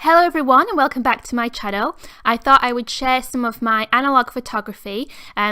Hello everyone and welcome back to my channel. I thought I would share some of my analog photography.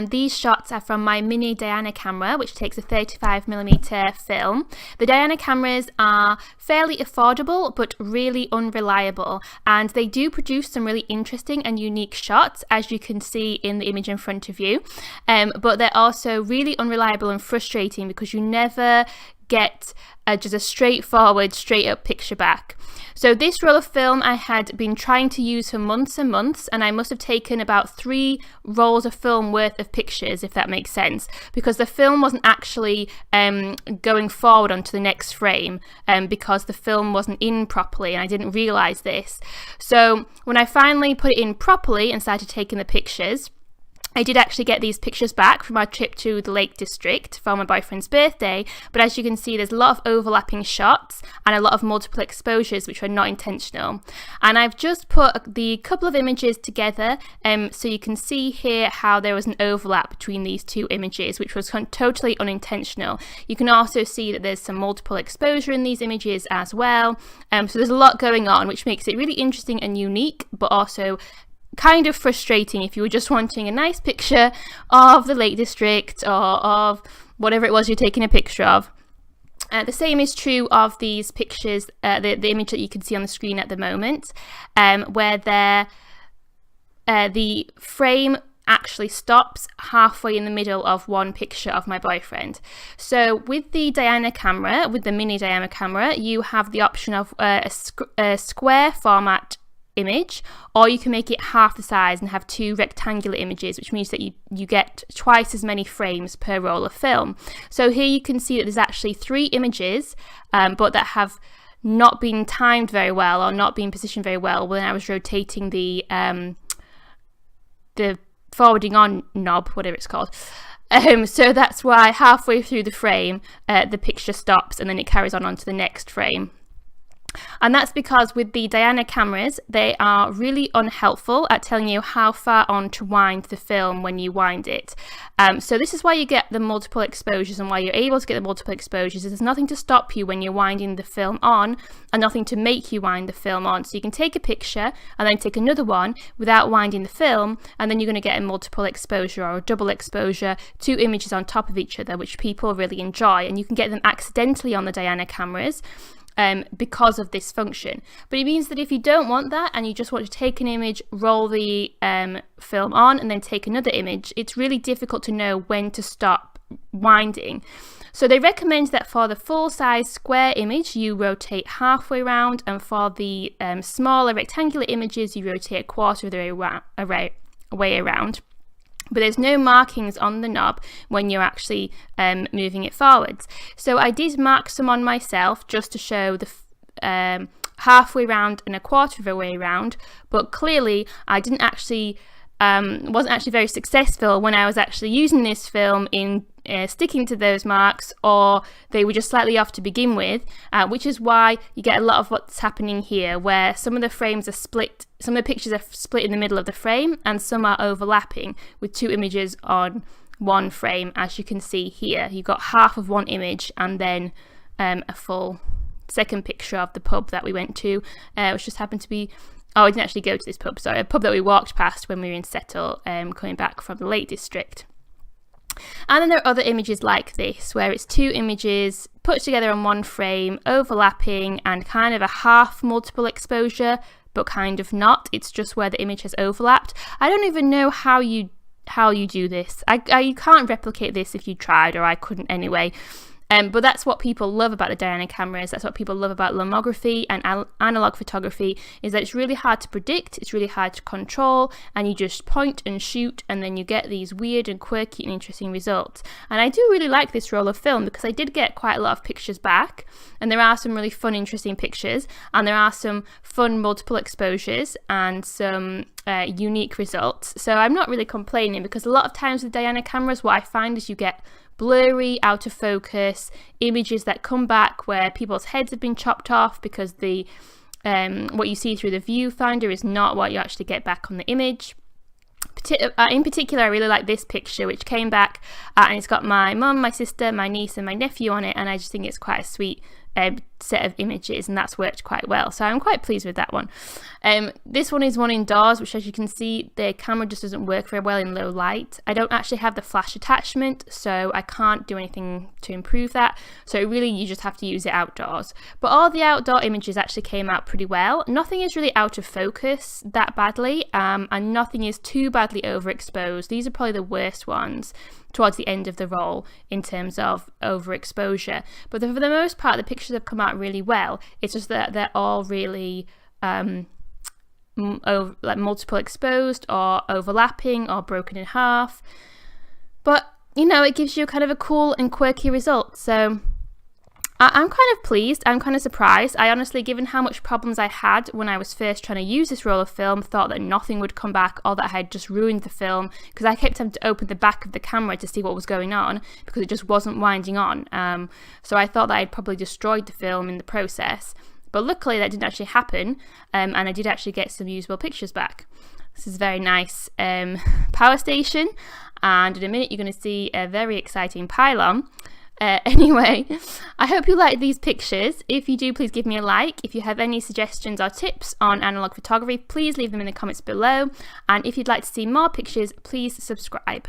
These shots are from my mini Diana camera, which takes a 35mm film. The Diana cameras are fairly affordable but really unreliable, and they do produce some really interesting and unique shots, as you can see in the image in front of you. But they're also really unreliable and frustrating because you never get just a straightforward, straight up picture back. So this roll of film I had been trying to use for months and months, and I must have taken about 3 rolls of film worth of pictures, if that makes sense, because the film wasn't actually going forward onto the next frame because the film wasn't in properly, and I didn't realize this. So when I finally put it in properly and started taking the pictures, I did actually get these pictures back from our trip to the Lake District for my boyfriend's birthday, but as you can see there's a lot of overlapping shots and a lot of multiple exposures which were not intentional. And I've just put the couple of images together so you can see here how there was an overlap between these 2 images, which was totally unintentional. You can also see that there's some multiple exposure in these images as well, so there's a lot going on, which makes it really interesting and unique, but also kind of frustrating if you were just wanting a nice picture of the Lake District or of whatever it was you're taking a picture of. The same is true of these pictures, the image that you can see on the screen at the moment, where the frame actually stops halfway in the middle of one picture of my boyfriend. So with the Diana camera, with the mini Diana camera, you have the option of a square format image, or you can make it half the size and have 2 rectangular images, which means that you get twice as many frames per roll of film. So here you can see that there's actually 3 images but that have not been timed very well or not been positioned very well when I was rotating the forwarding on knob, whatever it's called. So that's why halfway through the frame the picture stops and then it carries on onto the next frame. And that's because with the Diana cameras, they are really unhelpful at telling you how far on to wind the film when you wind it. So this is why you get the multiple exposures, and why you're able to get the multiple exposures. There's nothing to stop you when you're winding the film on and nothing to make you wind the film on. So you can take a picture and then take another one without winding the film, and then you're going to get a multiple exposure or a double exposure, 2 images on top of each other, which people really enjoy, and you can get them accidentally on the Diana cameras because of this function. But it means that if you don't want that and you just want to take an image, roll the film on and then take another image, it's really difficult to know when to stop winding. So they recommend that for the full size square image you rotate halfway around, and for the smaller rectangular images you rotate a quarter of the way around. But there's no markings on the knob when you're actually moving it forwards. So I did mark some on myself just to show the halfway round and a quarter of a way around, but clearly I didn't actually wasn't actually very successful when I was actually using this film in sticking to those marks, or they were just slightly off to begin with, which is why you get a lot of what's happening here, where some of the frames are split, some of the pictures are split in the middle of the frame, and some are overlapping with 2 images on one frame. As you can see here, you've got half of one image and then a full second picture of the pub that we went to, which just happened to be, I didn't actually go to this pub, sorry, a pub that we walked past when we were in Settle coming back from the Lake District. And then there are other images like this, where it's 2 images put together on one frame, overlapping, and kind of a half multiple exposure, but kind of not. It's just where the image has overlapped. I don't even know how you do this. You can't replicate this if you tried, or I couldn't anyway. But that's what people love about the Diana cameras. That's what people love about lomography and analog photography, is that it's really hard to predict, it's really hard to control, and you just point and shoot, and then you get these weird and quirky and interesting results. And I do really like this roll of film because I did get quite a lot of pictures back, and there are some really fun, interesting pictures, and there are some fun multiple exposures and some unique results. So I'm not really complaining, because a lot of times with Diana cameras what I find is you get blurry, out of focus images that come back where people's heads have been chopped off because the what you see through the viewfinder is not what you actually get back on the image. In particular, I really like this picture, which came back and it's got my mum, my sister, my niece and my nephew on it, and I just think it's quite a sweet set of images, and that's worked quite well, so I'm quite pleased with that one. This one is one indoors, which, as you can see, the camera just doesn't work very well in low light. I don't actually have the flash attachment, so I can't do anything to improve that, so really you just have to use it outdoors. But all the outdoor images actually came out pretty well. Nothing is really out of focus that badly, and nothing is too badly overexposed. These are probably the worst ones towards the end of the roll in terms of overexposure, but for the most part the pictures have come out really well. It's just that they're all really like multiple exposed or overlapping or broken in half, but you know, it gives you kind of a cool and quirky result. So I'm kind of pleased, I'm kind of surprised. I honestly, given how much problems I had when I was first trying to use this roll of film, thought that nothing would come back or that I had just ruined the film, because I kept having to open the back of the camera to see what was going on because it just wasn't winding on. So I thought that I'd probably destroyed the film in the process. But luckily that didn't actually happen, and I did actually get some usable pictures back. This is a very nice power station, and in a minute you're going to see a very exciting pylon. Anyway, I hope you like these pictures. If you do, please give me a like. If you have any suggestions or tips on analog photography, please leave them in the comments below. And if you'd like to see more pictures, please subscribe.